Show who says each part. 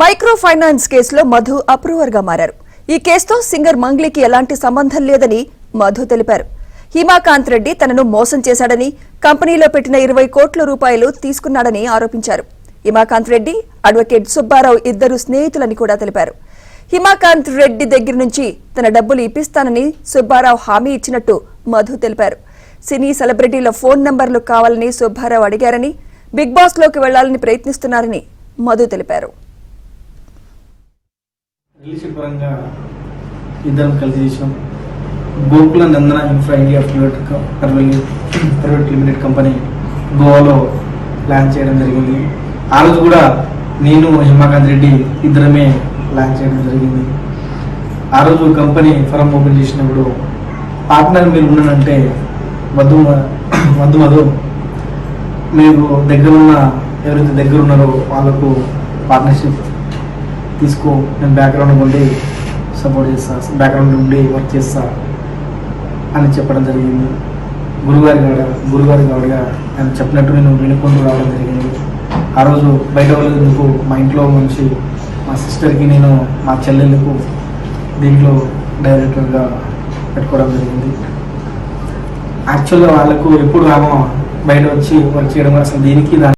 Speaker 1: Micro finance కేసులో Madhu approver గా మారారు. ఈ కేసుతో సింగర్ మంగ్లీకి ఎలాంటి సంబంధం లేదని మధు తెలిపారు. హిమాకాంత్ రెడ్డి తనను మోసం చేశాడని, కంపెనీలో పెట్టిన 20 కోట్ల రూపాయలు తీసుకున్నాడని ఆరోపించారు. హిమాకాంత్ రెడ్డి, అడ్వకేట్ సుబ్బారావు ఇద్దరు స్నేహితులని కూడా తెలిపారు. హిమాకాంత్ రెడ్డి దగ్గర నుంచి తన డబ్బులు ఇప్పిస్తానని సుబ్బారావు హామీ ఇచ్చినట్టు మధు తెలిపారు. సినీ సెలబ్రిటీల ఫోన్ నంబర్లు కావాలని సుబ్బారావు అడిగారని, బిగ్ బాస్ లోకి వెళ్లాలని ప్రయత్నిస్తున్నారని మధు తెలిపారు.
Speaker 2: రిలేషన్ పరంగా ఇద్దరం కలిసి చేసాం. Gokula Nandana infra India private limited company గోవాలో ప్లాన్ చేయడం జరిగింది. ఆ రోజు కూడా నేను హిమాకాంత్ రెడ్డి ఇద్దరమే ప్లాన్ చేయడం జరిగింది. ఆ రోజు కంపెనీ ఫరం ఓపెన్ చేసినప్పుడు పార్ట్నర్ మీరు ఉన్నానంటే మధు మీరు దగ్గర ఉన్న ఎవరైతే దగ్గర ఉన్నారో వాళ్ళకు పార్ట్నర్షిప్ తీసుకో, నేను బ్యాక్గ్రౌండ్ ఉండి సపోర్ట్ చేస్తా, బ్యాక్గ్రౌండ్ ఉండి వర్క్ చేస్తా అని చెప్పడం జరిగింది. గురుగారి గౌడిగా ఆయన చెప్పినట్టు నేను వినుకుంటూ రావడం జరిగింది. ఆ రోజు బయట వాళ్ళకు మా ఇంట్లో నుంచి మా సిస్టర్కి నేను మా చెల్లెళ్ళకు దీంట్లో డైరెక్టర్గా పెట్టుకోవడం జరిగింది. యాక్చువల్గా వాళ్ళకు ఎప్పుడు రామో బయట వచ్చి వర్క్ చేయడం అసలు దీనికి